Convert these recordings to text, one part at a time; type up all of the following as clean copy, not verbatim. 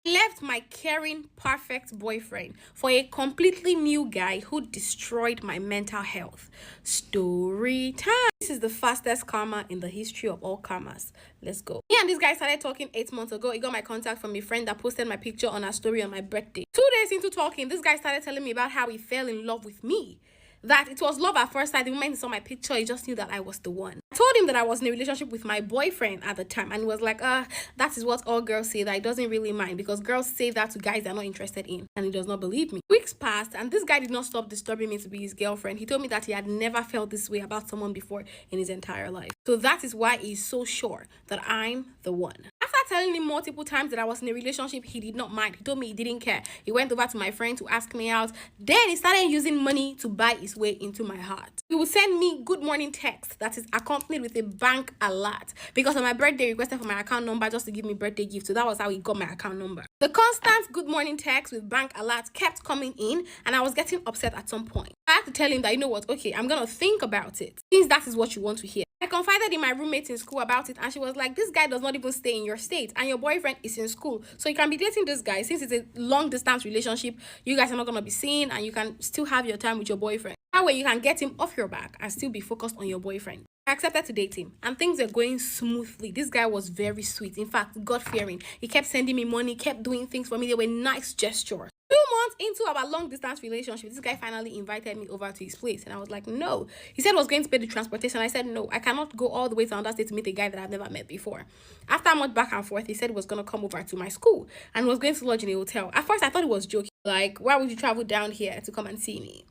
Left my caring, perfect boyfriend for a completely new guy who destroyed my mental health. Story time. This is the fastest karma in the history of all karmas. Let's go. Me and this guy started talking 8 months ago. He got my contact from a friend that posted my picture on her story on my birthday. 2 days into talking, this guy started telling me about how he fell in love with me. That it was love at first sight. The moment he saw my picture, he just knew that I was the one. I told him that I was in a relationship with my boyfriend at the time, and he was like, that is what all girls say, that he doesn't really mind because girls say that to guys they're not interested in, and he does not believe me. Weeks passed, and this guy did not stop disturbing me to be his girlfriend. He told me that he had never felt this way about someone before in his entire life. So that is why he's so sure that I'm the one. After telling him multiple times that I was in a relationship, he did not mind. He told me he didn't care. He went over to my friend to ask me out. Then he started using money to buy his way into my heart. He would send me good morning text that is accompanied with a bank alert because on my birthday he requested for my account number just to give me birthday gift. So that was how he got my account number. The constant good morning text with bank alert kept coming in, and I was getting upset at some point. I had to tell him that, you know what, okay, I'm gonna think about it since that is what you want to hear. I confided in my roommate in school about it, and she was like, this guy does not even stay in your state and your boyfriend is in school, so you can be dating this guy. Since it's a long distance relationship, you guys are not going to be seen and you can still have your time with your boyfriend. That way you can get him off your back and still be focused on your boyfriend. I accepted to date him and things were going smoothly. This guy was very sweet. In fact, God-fearing. He kept sending me money, kept doing things for me. They were nice gestures. 2 months into our long distance relationship, this guy finally invited me over to his place, and I was like, no. He said he was going to pay the transportation. I said, no, I cannot go all the way to another state to meet a guy that I've never met before. After much back and forth, he said he was going to come over to my school and was going to lodge in a hotel. At first, I thought he was joking. Like, why would you travel down here to come and see me?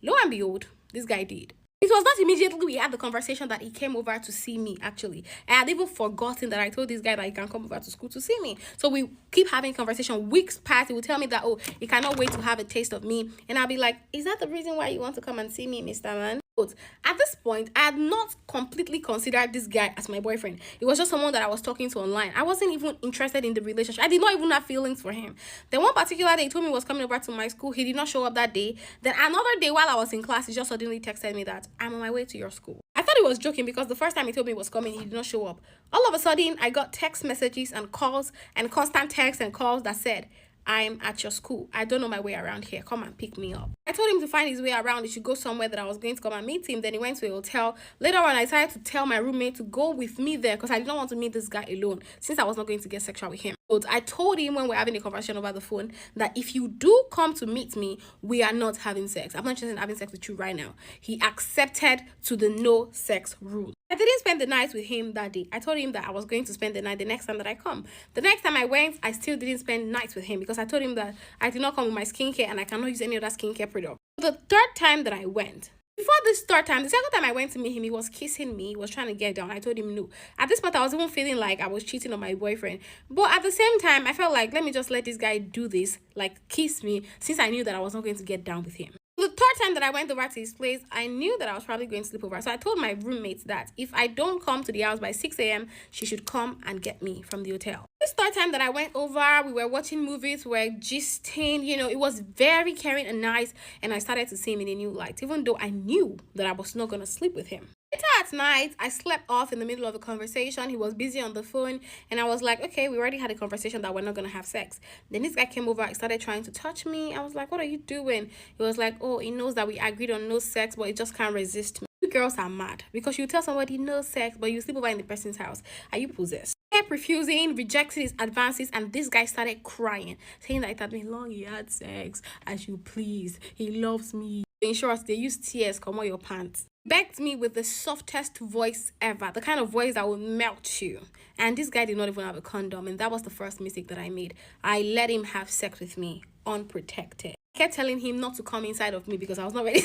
Lo and behold, this guy did. It was not immediately we had the conversation that he came over to see me, actually. I had even forgotten that I told this guy that he can come over to school to see me. So we keep having conversation. Weeks pass. He would tell me that, oh, he cannot wait to have a taste of me. And I'll be like, is that the reason why you want to come and see me, Mr. Man? But at this point, I had not completely considered this guy as my boyfriend. It was just someone that I was talking to online. I wasn't even interested in the relationship. I did not even have feelings for him. Then one particular day, he told me he was coming over to my school. He did not show up that day. Then another day while I was in class, he just suddenly texted me that I'm on my way to your school. I thought he was joking because the first time he told me he was coming, he did not show up. All of a sudden, I got text messages and calls and constant texts and calls that said, I'm at your school. I don't know my way around here. Come and pick me up. I told him to find his way around. He should go somewhere that I was going to come and meet him. Then he went to a hotel. Later on, I decided to tell my roommate to go with me there because I did not want to meet this guy alone since I was not going to get sexual with him. But I told him when we were having a conversation over the phone that if you do come to meet me, we are not having sex. I'm not interested in having sex with you right now. He accepted to the no sex rule. I didn't spend the night with him that day. I told him that I was going to spend the night the next time that I come. The next time I went, I still didn't spend nights with him because I told him that I did not come with my skincare and I cannot use any other skincare product. The third time that I went, before this third time, the second time I went to meet him, he was kissing me. He was trying to get down. I told him no. At this point, I was even feeling like I was cheating on my boyfriend. But at the same time, I felt like, let me just let this guy do this, like kiss me, since I knew that I was not going to get down with him. The third time that I went over to his place, I knew that I was probably going to sleep over. So I told my roommate that if I don't come to the house by 6 a.m., she should come and get me from the hotel. This third time that I went over, we were watching movies, we were gisting, it was very caring and nice. And I started to see him in a new light, even though I knew that I was not going to sleep with him. Later at night, I slept off in the middle of the conversation. He was busy on the phone, and I was like, okay, we already had a conversation that we're not going to have sex. Then this guy came over, started trying to touch me. I was like, what are you doing? He was like, oh, he knows that we agreed on no sex, but he just can't resist me. You girls are mad because you tell somebody no sex, but you sleep over in the person's house. Are you possessed? He kept refusing, rejecting his advances, and this guy started crying, saying that it had been long he had sex. As you please, he loves me. In short, they use tears come on your pants. Begged me with the softest voice ever, the kind of voice that will melt you. And this guy did not even have a condom, and that was the first mistake that I made. I let him have sex with me unprotected. I kept telling him not to come inside of me because I was not ready.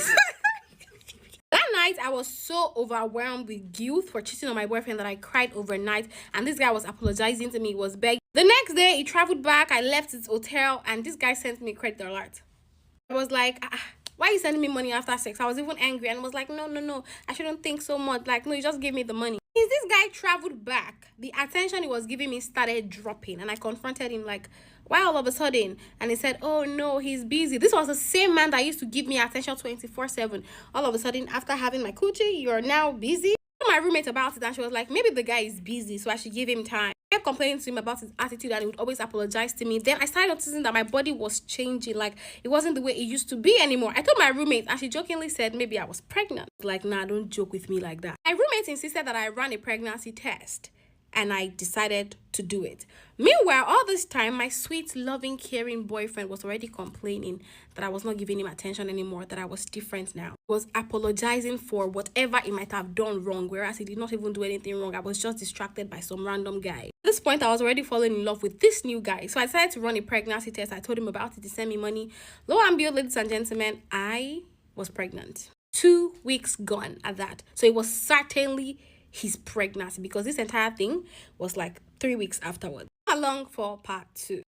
That night, I was so overwhelmed with guilt for cheating on my boyfriend that I cried overnight, and this guy was apologizing to me, he was begging. The next day, he traveled back, I left his hotel, and this guy sent me a credit alert. I was like, why are you sending me money after sex? I was even angry and was like, no, I shouldn't think so much. Like, no, you just give me the money. Since this guy traveled back, the attention he was giving me started dropping, and I confronted him like, why all of a sudden? And he said, oh no, he's busy. This was the same man that used to give me attention 24/7. All of a sudden, after having my coochie, you're now busy. I told my roommate about it, and she was like, maybe the guy is busy, so I should give him time. I started complaining to him about his attitude and he would always apologize to me. Then I started noticing that my body was changing. Like, it wasn't the way it used to be anymore. I told my roommate and she jokingly said maybe I was pregnant. Like, nah, don't joke with me like that. My roommate insisted that I run a pregnancy test and I decided to do it. Meanwhile, all this time, my sweet, loving, caring boyfriend was already complaining that I was not giving him attention anymore, that I was different now. He was apologizing for whatever he might have done wrong, whereas he did not even do anything wrong. I was just distracted by some random guy. At this point, I was already falling in love with this new guy. So I decided to run a pregnancy test. I told him about it. He sent me money. Lo and behold, ladies and gentlemen, I was pregnant. 2 weeks gone at that. So it was certainly his pregnancy because this entire thing was like 3 weeks afterwards. Along for part 2.